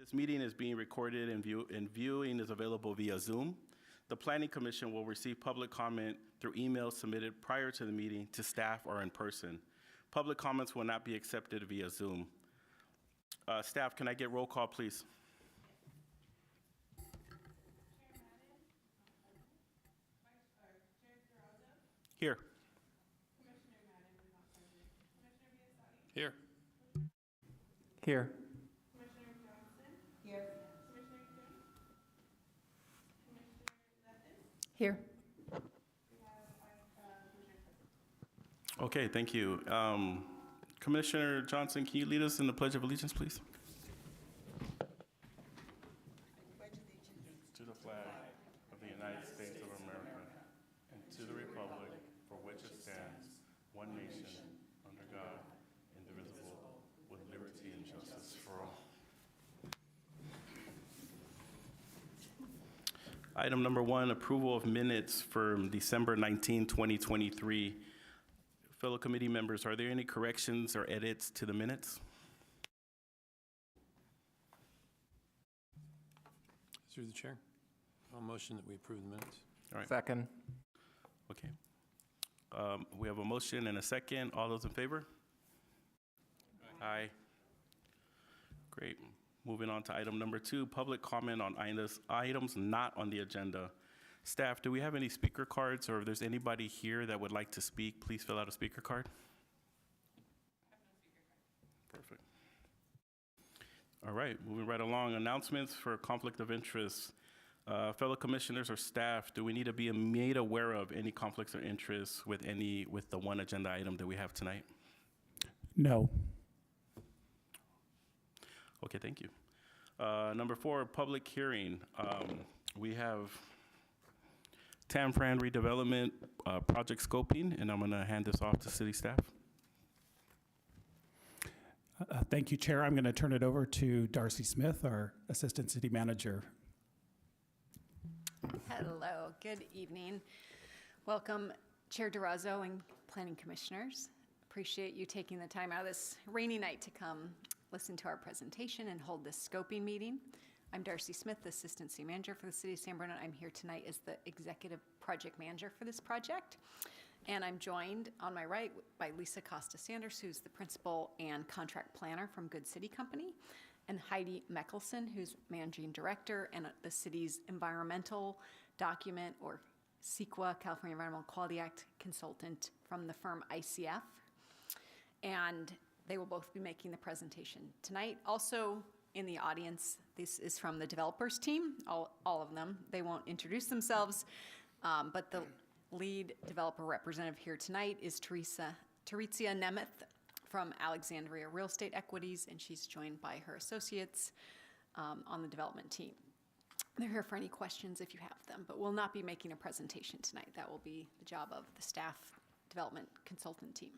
This meeting is being recorded and viewing is available via Zoom. The Planning Commission will receive public comment through emails submitted prior to the meeting to staff or in person. Public comments will not be accepted via Zoom. Staff, can I get roll call, please? Here. Here. Here. Commissioner Johnson? Here. Commissioner Kim? Commissioner Lethis? Here. We have Commissioner Cook. Okay, thank you. Commissioner Johnson, can you lead us in the Pledge of Allegiance, please? To the flag of the United States of America and to the republic for which it stands, one nation, under God, indivisible, with liberty and justice for all. Item number 1, approval of minutes from December 19, 2023. Fellow committee members, are there any corrections or edits to the minutes? Through the chair. I'll motion that we approve the minutes. All right. Second. Okay. We have a motion and a second. All those in favor? Aye. Great. Moving on to item number 2, public comment on items not on the agenda. Staff, do we have any speaker cards, or if there's anybody here that would like to speak, please fill out a speaker card. Perfect. All right, moving right along. Announcements for conflict of interest. Fellow commissioners or staff, do we need to be made aware of any conflicts of interest with the one agenda item that we have tonight? No. Okay, thank you. Number 4, public hearing. We have Tamfran redevelopment project scoping, and I'm going to hand this off to city staff. Thank you, Chair. I'm going to turn it over to Darcy Smith, our Assistant City Manager. Hello, good evening. Welcome, Chair Durazo and Planning Commissioners. Appreciate you taking the time out of this rainy night to come listen to our presentation and hold this scoping meeting. I'm Darcy Smith, the Assistant City Manager for the City of San Bruno. I'm here tonight as the Executive Project Manager for this project. And I'm joined on my right by Lisa Costa-Sanders, who's the Principal and Contract Planner from Good City Company, and Heidi Meckelson, who's Managing Director and the city's Environmental Document, or CEQA, California Environmental Quality Act Consultant from the firm ICF. And they will both be making the presentation tonight. Also in the audience, this is from the developers team, all of them. They won't introduce themselves, but the lead developer representative here tonight is Teresa Nemeth from Alexandria Real Estate Equities, and she's joined by her associates on the development team. They're here for any questions if you have them, but we'll not be making a presentation tonight. That will be the job of the staff development consultant team.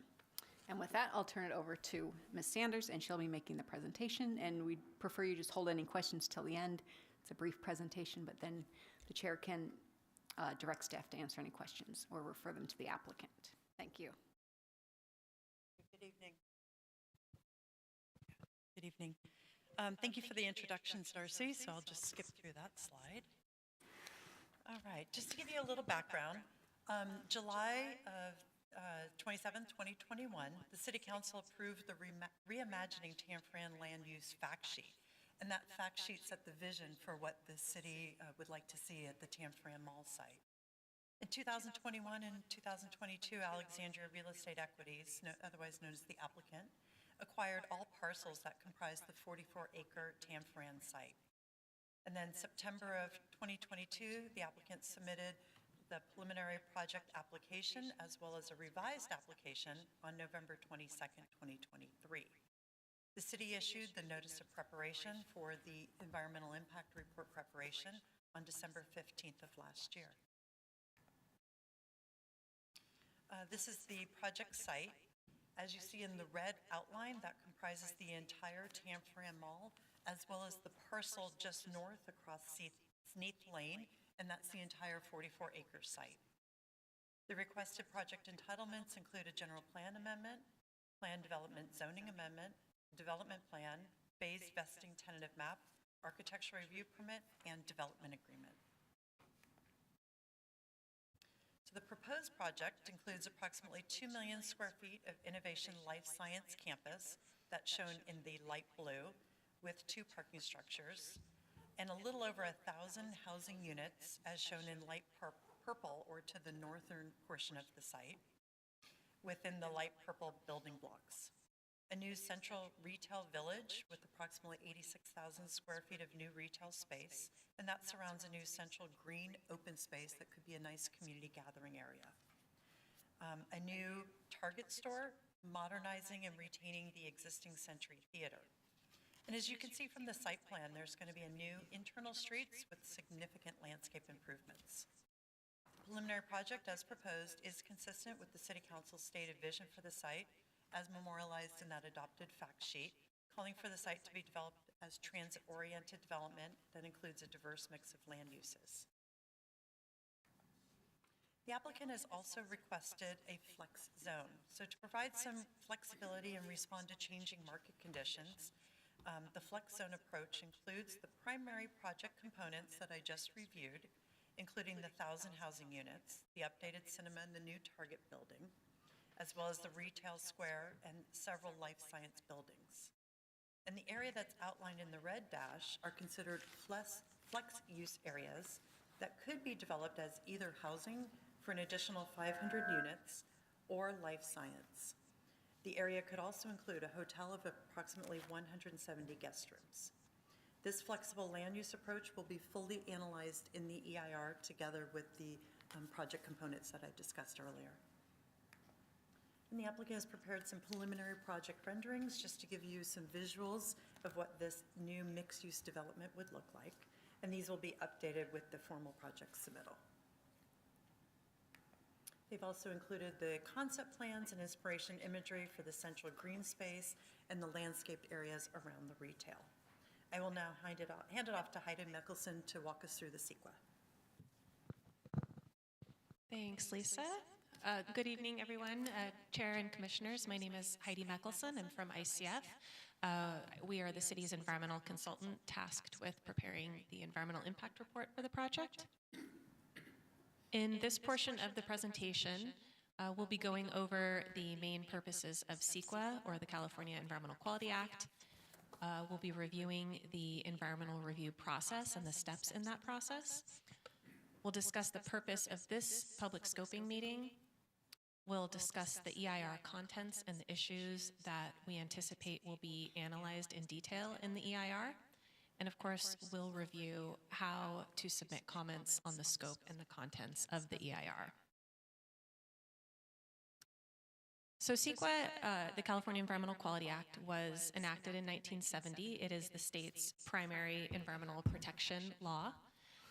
And with that, I'll turn it over to Ms. Sanders, and she'll be making the presentation. And we'd prefer you just hold any questions till the end. It's a brief presentation, but then the chair can direct staff to answer any questions or refer them to the applicant. Thank you. Good evening. Good evening. Thank you for the introductions, Darcy, so I'll just skip through that slide. All right, just to give you a little background, July of 27, 2021, the City Council approved the Reimagining Tamfran Land Use Fact Sheet. And that fact sheet set the vision for what the city would like to see at the Tamfran Mall site. In 2021 and 2022, Alexandria Real Estate Equities, otherwise known as the applicant, acquired all parcels that comprise the 44-acre Tamfran site. And then September of 2022, the applicant submitted the preliminary project application as well as a revised application on November 22nd, 2023. The city issued the notice of preparation for the environmental impact report preparation on December 15th of last year. This is the project site. As you see in the red outline, that comprises the entire Tamfran Mall, as well as the parcel just north across Sneath Lane, and that's the entire 44-acre site. The requested project entitlements include a general plan amendment, plan development zoning amendment, development plan, phase vesting tentative map, architectural review permit, and development agreement. So the proposed project includes approximately 2 million square feet of innovation life science campus, that's shown in the light blue, with 2 parking structures, and a little over 1,000 housing units, as shown in light purple or to the northern portion of the site, within the light purple building blocks. A new central retail village with approximately 86,000 square feet of new retail space, and that surrounds a new central green open space that could be a nice community gathering area. A new Target store, modernizing and retaining the existing Century Theater. And as you can see from the site plan, there's going to be a new internal streets with significant landscape improvements. The preliminary project, as proposed, is consistent with the City Council's stated vision for the site, as memorialized in that adopted fact sheet, calling for the site to be developed as transit-oriented development that includes a diverse mix of land uses. The applicant has also requested a flex zone. So to provide some flexibility and respond to changing market conditions, the flex zone approach includes the primary project components that I just reviewed, including the 1,000 housing units, the updated cinema and the new Target building, as well as the retail square and several life science buildings. And the area that's outlined in the red dash are considered flex use areas that could be developed as either housing for an additional 500 units or life science. The area could also include a hotel of approximately 170 guest rooms. This flexible land use approach will be fully analyzed in the EIR together with the project components that I discussed earlier. And the applicant has prepared some preliminary project renderings just to give you some visuals of what this new mixed-use development would look like. And these will be updated with the formal project submittal. They've also included the concept plans and inspiration imagery for the central green space and the landscaped areas around the retail. I will now hand it off to Heidi Mickelson to walk us through the CEQA. Thanks, Lisa. Good evening, everyone. Chair and Commissioners, my name is Heidi Mickelson. I'm from ICF. We are the city's environmental consultant tasked with preparing the environmental impact report for the project. In this portion of the presentation, we'll be going over the main purposes of CEQA, or the California Environmental Quality Act. We'll be reviewing the environmental review process and the steps in that process. We'll discuss the purpose of this public scoping meeting. We'll discuss the EIR contents and the issues that we anticipate will be analyzed in detail in the EIR. And of course, we'll review how to submit comments on the scope and the contents of the EIR. So CEQA, the California Environmental Quality Act, was enacted in 1970. It is the state's primary environmental protection law.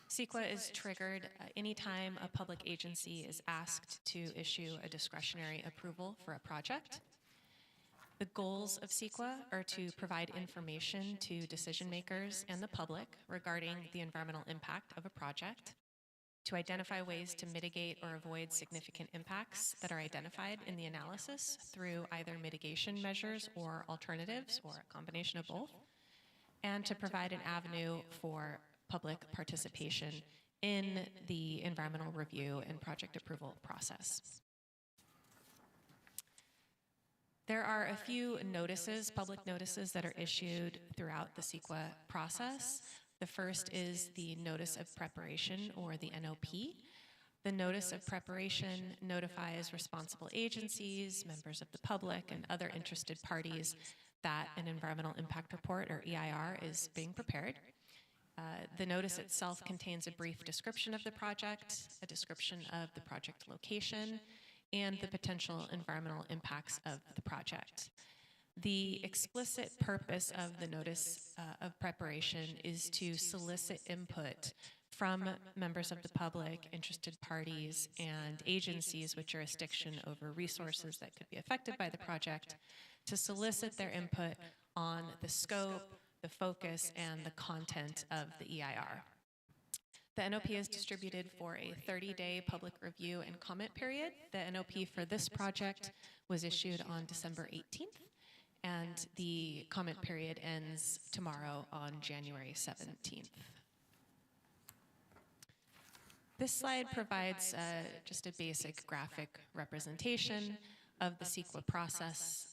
CEQA is triggered anytime a public agency is asked to issue a discretionary approval for a project. The goals of CEQA are to provide information to decision makers and the public regarding the environmental impact of a project, to identify ways to mitigate or avoid significant impacts that are identified in the analysis through either mitigation measures or alternatives, or a combination of both, and to provide an avenue for public participation in the environmental review and project approval process. There are a few notices, public notices, that are issued throughout the CEQA process. The first is the Notice of Preparation, or the NOP. The Notice of Preparation notifies responsible agencies, members of the public, and other interested parties that an environmental impact report, or EIR, is being prepared. The notice itself contains a brief description of the project, a description of the project location, and the potential environmental impacts of the project. The explicit purpose of the Notice of Preparation is to solicit input from members of the public, interested parties, and agencies with jurisdiction over resources that could be affected by the project, to solicit their input on the scope, the focus, and the content of the EIR. The NOP is distributed for a 30-day public review and comment period. The NOP for this project was issued on December 18th, and the comment period ends tomorrow on January 17th. This slide provides just a basic graphic representation of the CEQA process.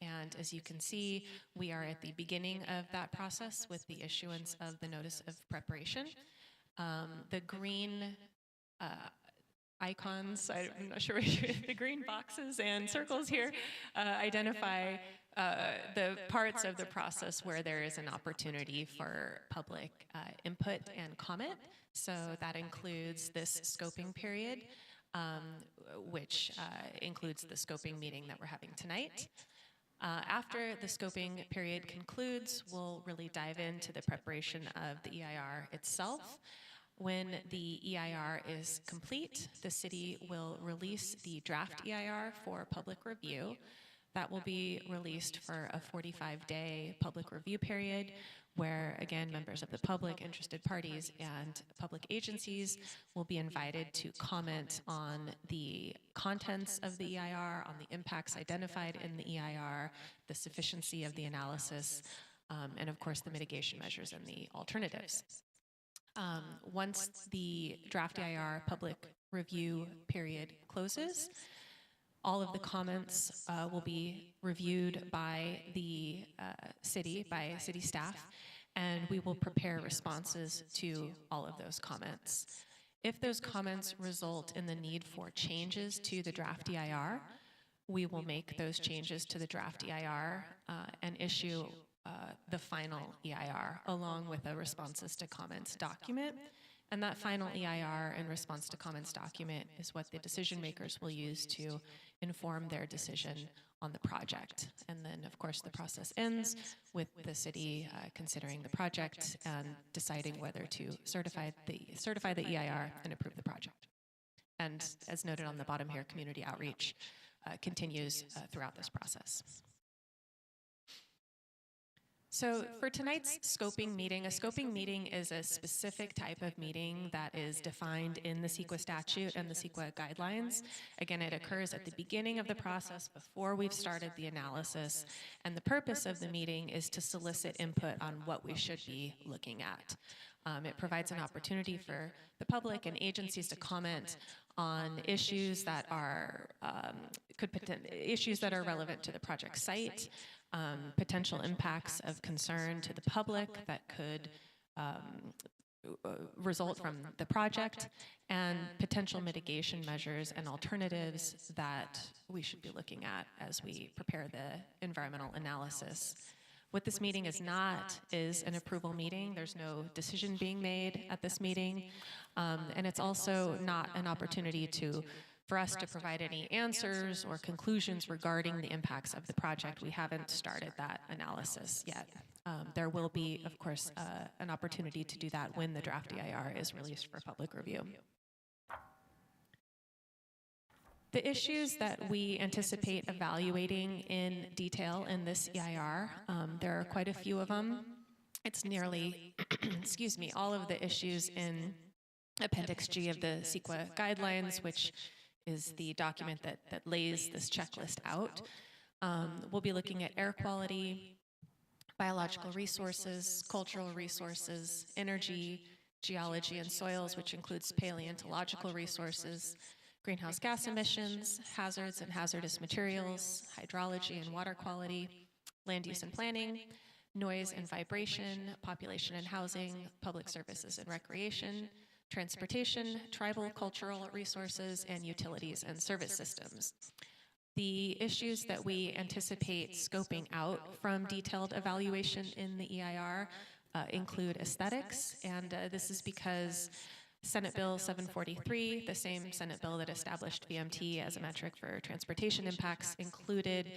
And as you can see, we are at the beginning of that process with the issuance of the notice of preparation. The green icons, I'm not sure which, the green boxes and circles here identify the parts of the process where there is an opportunity for public input and comment. So that includes this scoping period, which includes the scoping meeting that we're having tonight. After the scoping period concludes, we'll really dive into the preparation of the EIR itself. When the EIR is complete, the city will release the draft EIR for public review. That will be released for a 45-day public review period where, again, members of the public, interested parties, and public agencies will be invited to comment on the contents of the EIR, on the impacts identified in the EIR, the sufficiency of the analysis, and of course the mitigation measures and the alternatives. Once the draft EIR public review period closes, all of the comments will be reviewed by the city staff, and we will prepare responses to all of those comments. If those comments result in the need for changes to the draft EIR, we will make those changes to the draft EIR and issue the final EIR along with a responses to comments document. And that final EIR and response to comments document is what the decision makers will use to inform their decision on the project. And then, of course, the process ends with the city considering the project and deciding whether to certify the EIR and approve the project. And as noted on the bottom here, community outreach continues throughout this process. So for tonight's scoping meeting, a scoping meeting is a specific type of meeting that is defined in the CEQA statute and the CEQA guidelines. Again, it occurs at the beginning of the process before we've started the analysis, and the purpose of the meeting is to solicit input on what we should be looking at. It provides an opportunity for the public and agencies to comment on issues that are issues that are relevant to the project site, potential impacts of concern to the public that could result from the project, and potential mitigation measures and alternatives that we should be looking at as we prepare the environmental analysis. What this meeting is not is an approval meeting. There's no decision being made at this meeting. And it's also not an opportunity for us to provide any answers or conclusions regarding the impacts of the project. We haven't started that analysis yet. There will be, of course, an opportunity to do that when the draft EIR is released for public review. The issues that we anticipate evaluating in detail in this EIR, there are quite a few of them. It's nearly, excuse me, all of the issues in Appendix G of the CEQA guidelines, which is the document that lays this checklist out. We'll be looking at air quality, biological resources, cultural resources, energy, geology and soils, which includes paleontological resources, greenhouse gas emissions, hazards and hazardous materials, hydrology and water quality, land use and planning, noise and vibration, population and housing, public services and recreation, transportation, tribal cultural resources, and utilities and service systems. The issues that we anticipate scoping out from detailed evaluation in the EIR include aesthetics, and this is because Senate Bill 743, the same Senate bill that established VMT as a metric for transportation impacts, included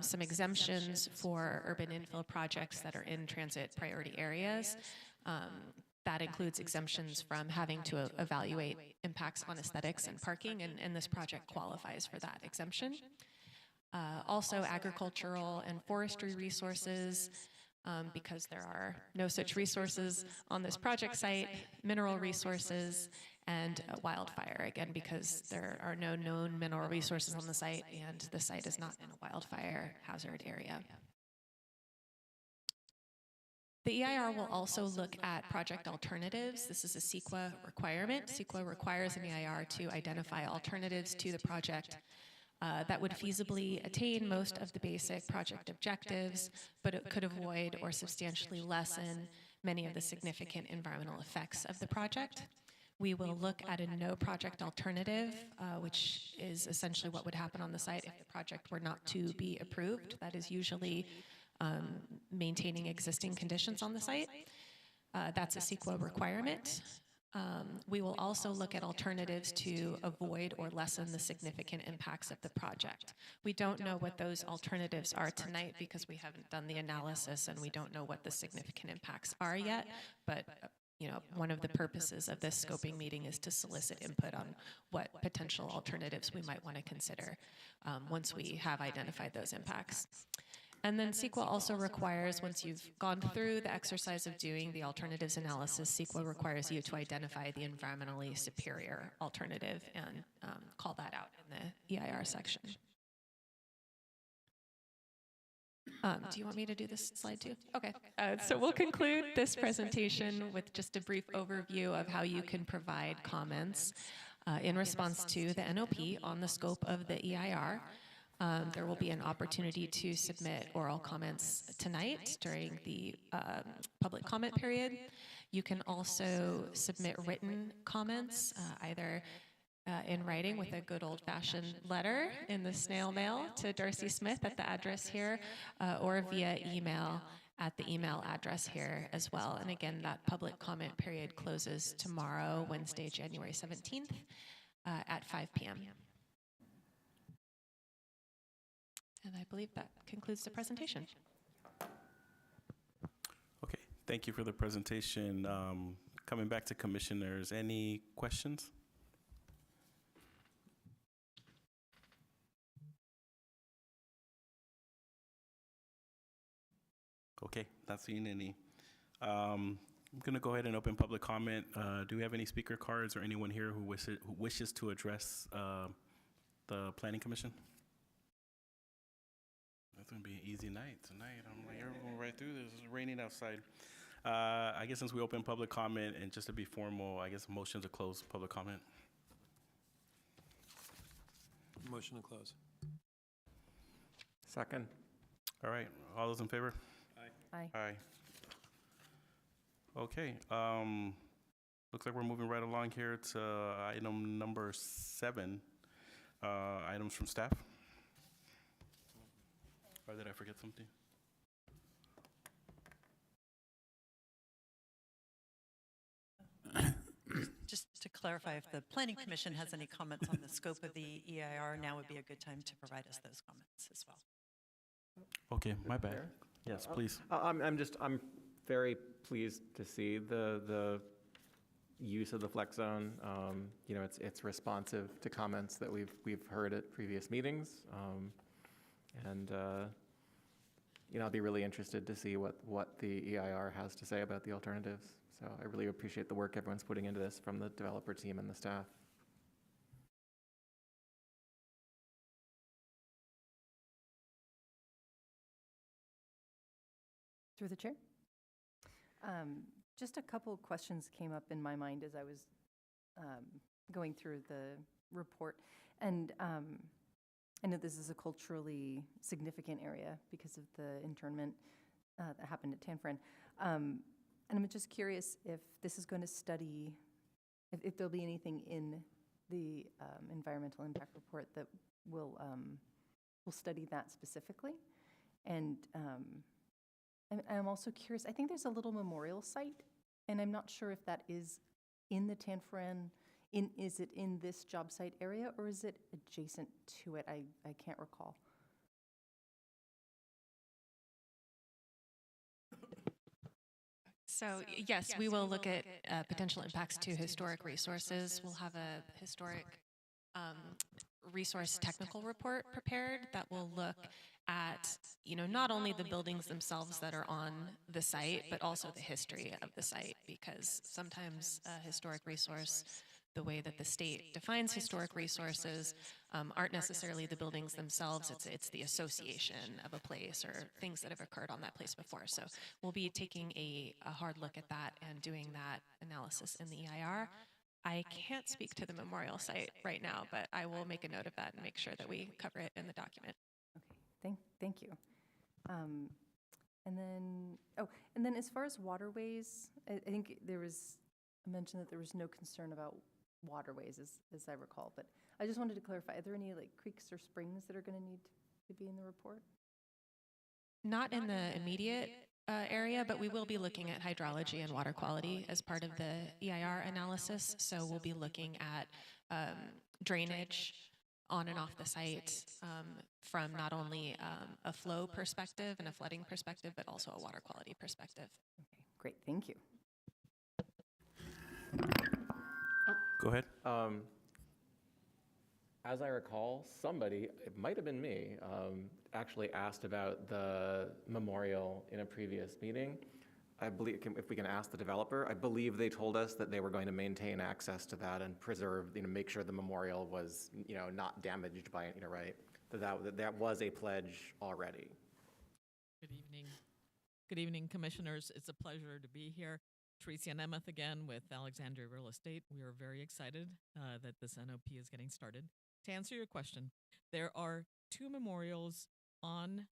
some exemptions for urban infill projects that are in transit priority areas. That includes exemptions from having to evaluate impacts on aesthetics and parking, and this project qualifies for that exemption. Also, agricultural and forestry resources, because there are no such resources on this project site, mineral resources, and wildfire, again, because there are no known mineral resources on the site and the site is not in a wildfire hazard area. The EIR will also look at project alternatives. This is a CEQA requirement. CEQA requires an EIR to identify alternatives to the project that would feasibly attain most of the basic project objectives, but it could avoid or substantially lessen many of the significant environmental effects of the project. We will look at a no project alternative, which is essentially what would happen on the site if the project were not to be approved. That is usually maintaining existing conditions on the site. That's a CEQA requirement. We will also look at alternatives to avoid or lessen the significant impacts of the project. We don't know what those alternatives are tonight because we haven't done the analysis and we don't know what the significant impacts are yet, but one of the purposes of this scoping meeting is to solicit input on what potential alternatives we might want to consider once we have identified those impacts. And then CEQA also requires, once you've gone through the exercise of doing the alternatives analysis, CEQA requires you to identify the environmentally superior alternative and call that out in the EIR section. Do you want me to do this slide too? Okay. So we'll conclude this presentation with just a brief overview of how you can provide comments in response to the NOP on the scope of the EIR. There will be an opportunity to submit oral comments tonight during the public comment period. You can also submit written comments, either in writing with a good old-fashioned letter in the snail mail to Darcy Smith at the address here, or via email at the email address here as well. And again, that public comment period closes tomorrow, Wednesday, January 17th at 5 p.m. And I believe that concludes the presentation. Okay, thank you for the presentation. Coming back to commissioners, any questions? Okay, not seeing any. I'm going to go ahead and open public comment. Do we have any speaker cards or anyone here who wishes to address the Planning Commission? It's going to be an easy night tonight. I'm like, we're going right through this. It's raining outside. I guess since we opened public comment, and just to be formal, I guess motion to close public comment. Motion to close. Second. All right, all those in favor? Aye. Aye. Okay, looks like we're moving right along here to item number 7, items from staff. Or did I forget something? Just to clarify, if the Planning Commission has any comments on the scope of the EIR, now would be a good time to provide us those comments as well. Okay, my bad. Yes, please. I'm very pleased to see the use of the flex zone. It's responsive to comments that we've heard at previous meetings. I'll be really interested to see what the EIR has to say about the alternatives. So I really appreciate the work everyone's putting into this from the developer team and the staff. Through the chair. Just a couple of questions came up in my mind as I was going through the report. And I know this is a culturally significant area because of the internment that happened at Tanfran. And I'm just curious if this is going to study, if there'll be anything in the environmental impact report that will study that specifically. And I'm also curious, I think there's a little memorial site, and I'm not sure if that is in the Tanfran, is it in this job site area, or is it adjacent to it? I can't recall. So yes, we will look at potential impacts to historic resources. We'll have a historic resource technical report prepared that will look at, not only the buildings themselves that are on the site, but also the history of the site, because sometimes a historic resource the way that the state defines historic resources aren't necessarily the buildings themselves, it's the association of a place or things that have occurred on that place before. So we'll be taking a hard look at that and doing that analysis in the EIR. I can't speak to the memorial site right now, but I will make a note of that and make sure that we cover it in the document. Okay, thank you. And then as far as waterways, I think there was a mention that there was no concern about waterways, as I recall, but I just wanted to clarify, are there any like creeks or springs that are going to need to be in the report? Not in the immediate area, but we will be looking at hydrology and water quality as part of the EIR analysis. So we'll be looking at drainage on and off the site from not only a flow perspective and a flooding perspective, but also a water quality perspective. Okay, great, thank you. Go ahead. As I recall, somebody, it might have been me, actually asked about the memorial in a previous meeting. I believe, if we can ask the developer, I believe they told us that they were going to maintain access to that and preserve, make sure the memorial was, not damaged by, right? That was a pledge already. Good evening. Good evening, commissioners. It's a pleasure to be here. Teresa Nemeth again with Alexandria Real Estate. We are very excited that this NOP is getting started. To answer your question, there are 2 memorials on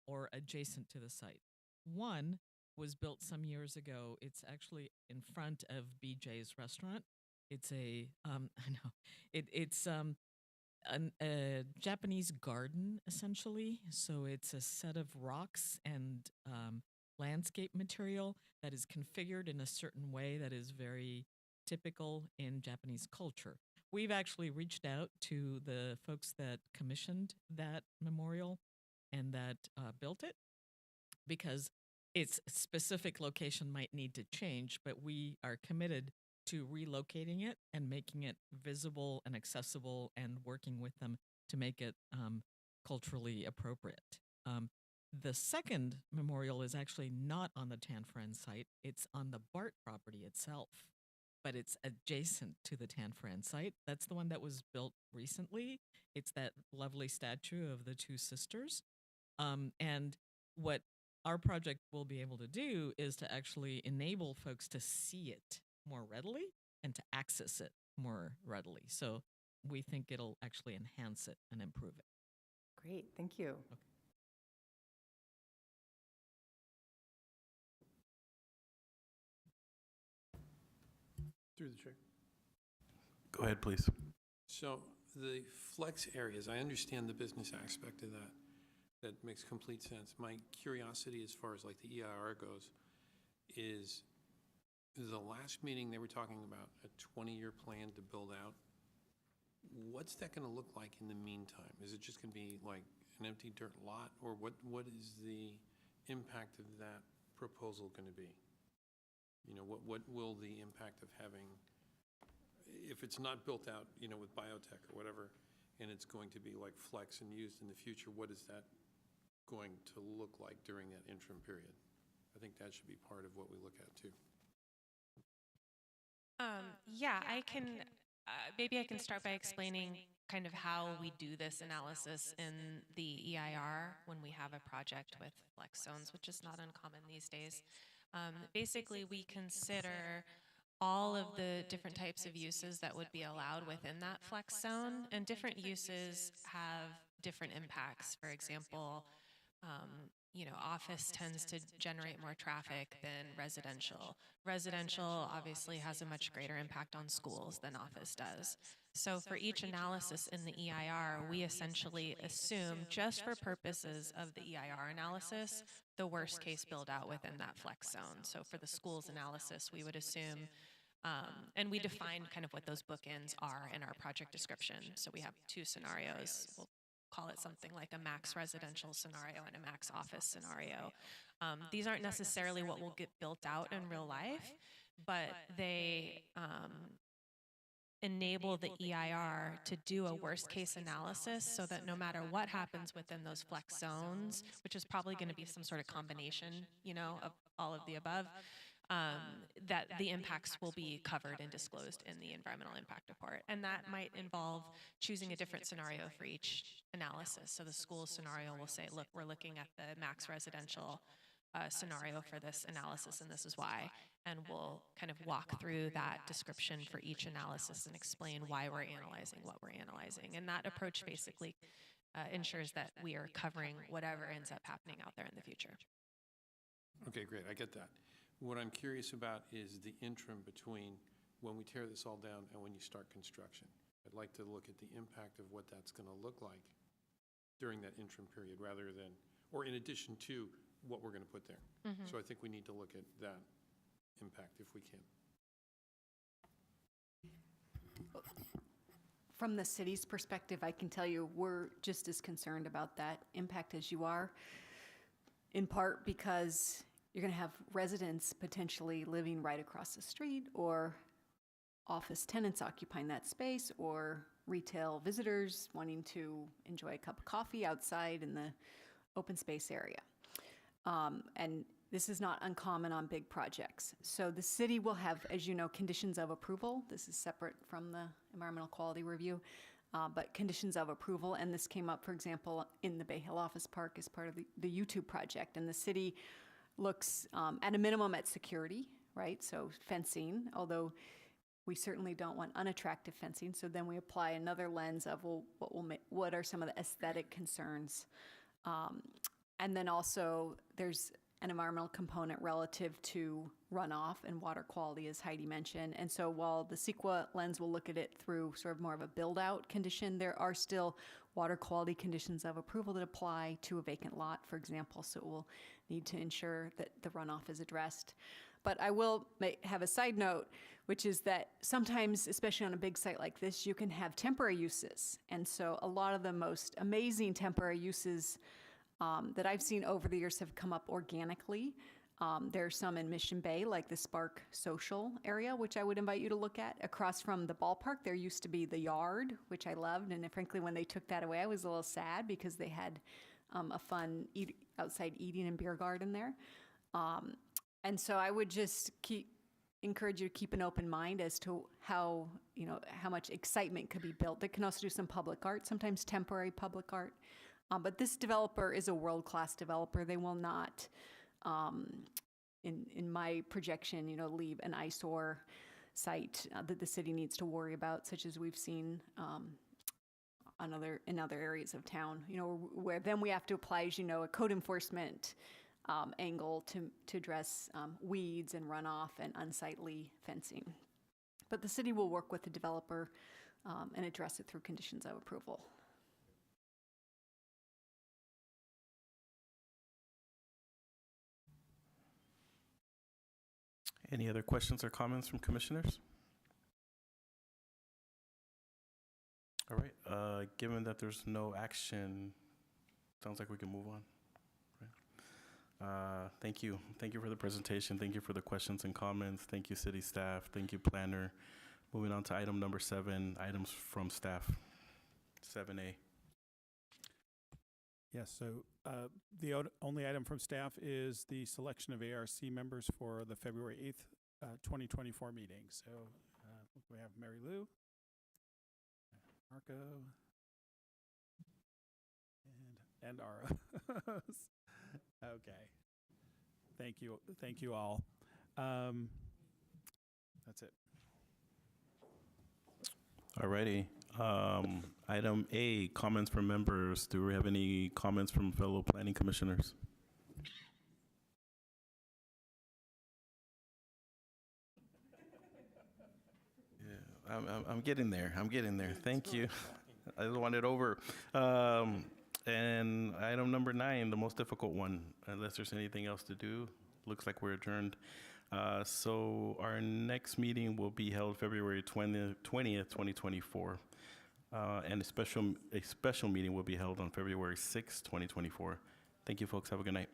or adjacent to the site. One was built some years ago. It's actually in front of BJ's restaurant. It's a, I know, it's a Japanese garden, essentially. So it's a set of rocks and landscape material that is configured in a certain way that is very typical in Japanese culture. We've actually reached out to the folks that commissioned that memorial and that built it, because its specific location might need to change, but we are committed to relocating it and making it visible and accessible and working with them to make it culturally appropriate. The second memorial is actually not on the Tanforan site. It's on the Bart property itself, but it's adjacent to the Tanforan site. That's the one that was built recently. It's that lovely statue of the 2 sisters. And what our project will be able to do is to actually enable folks to see it more readily and to access it more readily. So we think it'll actually enhance it and improve it. Great, thank you. Okay. Through the chair. Go ahead, please. So the flex areas, I understand the business aspect of that. That makes complete sense. My curiosity as far as like the EIR goes is the last meeting they were talking about a 20-year plan to build out. What's that going to look like in the meantime? Is it just going to be like an empty dirt lot, or what is the impact of that proposal going to be? What will the impact of having, if it's not built out, with biotech or whatever, and it's going to be like flex and used in the future, what is that going to look like during that interim period? I think that should be part of what we look at too. Yeah, I can, maybe I can start by explaining kind of how we do this analysis in the EIR when we have a project with flex zones, which is not uncommon these days. Basically, we consider all of the different types of uses that would be allowed within that flex zone, and different uses have different impacts. For example, office tends to generate more traffic than residential. Residential obviously has a much greater impact on schools than office does. So for each analysis in the EIR, we essentially assume, just for purposes of the EIR analysis, the worst case build out within that flex zone. So for the schools analysis, we would assume, and we define kind of what those bookends are in our project description. So we have 2 scenarios. We'll call it something like a max residential scenario and a max office scenario. These aren't necessarily what will get built out in real life, but they enable the EIR to do a worst case analysis so that no matter what happens within those flex zones, which is probably going to be some sort of combination, of all of the above, that the impacts will be covered and disclosed in the environmental impact report. And that might involve choosing a different scenario for each analysis. So the school scenario will say, look, we're looking at the max residential scenario for this analysis, and this is why. And we'll kind of walk through that description for each analysis and explain why we're analyzing what we're analyzing. And that approach basically ensures that we are covering whatever ends up happening out there in the future. Okay, great, I get that. What I'm curious about is the interim between when we tear this all down and when you start construction. I'd like to look at the impact of what that's going to look like during that interim period rather than, or in addition to what we're going to put there. So I think we need to look at that impact if we can. From the city's perspective, I can tell you we're just as concerned about that impact as you are, in part because you're going to have residents potentially living right across the street, or office tenants occupying that space, or retail visitors wanting to enjoy a cup of coffee outside in the open space area. And this is not uncommon on big projects. So the city will have, as you know, conditions of approval. This is separate from the environmental quality review, but conditions of approval. And this came up, for example, in the Bay Hill Office Park as part of the YouTube project. And the city looks at a minimum at security, right? So fencing, although we certainly don't want unattractive fencing. So then we apply another lens of, well, what are some of the aesthetic concerns? And then also there's an environmental component relative to runoff and water quality, as Heidi mentioned. And so while the CEQA lens will look at it through sort of more of a build-out condition, there are still water quality conditions of approval that apply to a vacant lot, for example. So it will need to ensure that the runoff is addressed. But I will have a side note, which is that sometimes, especially on a big site like this, you can have temporary uses. And so a lot of the most amazing temporary uses that I've seen over the years have come up organically. There are some in Mission Bay, like the Spark Social area, which I would invite you to look at. Across from the ballpark, there used to be the Yard, which I loved. And frankly, when they took that away, I was a little sad because they had a fun outside eating and beer garden there. And so I would just encourage you to keep an open mind as to how much excitement could be built. They can also do some public art, sometimes temporary public art. But this developer is a world-class developer. They will not, in my projection, leave an eyesore site that the city needs to worry about, such as we've seen in other areas of town. Where then we have to apply, as you know, a code enforcement angle to address weeds and runoff and unsightly fencing. But the city will work with the developer and address it through conditions of approval. Any other questions or comments from commissioners? All right, given that there's no action, sounds like we can move on. Right. Thank you. Thank you for the presentation. Thank you for the questions and comments. Thank you, city staff. Thank you, planner. Moving on to item number 7, items from staff. 7A. Yes, so the only item from staff is the selection of ARC members for the February 8th, 2024 meeting. So we have Mary Lou, Marco, and Ara. Okay. Thank you all. That's it. All righty. Item A, comments from members. Do we have any comments from fellow planning commissioners? Yeah, I'm getting there. I'm getting there. Thank you. I just want it over. And item number 9, the most difficult one, unless there's anything else to do. Looks like we're adjourned. So our next meeting will be held February 20th, 2024. And a special meeting will be held on February 6th, 2024. Thank you, folks. Have a good night.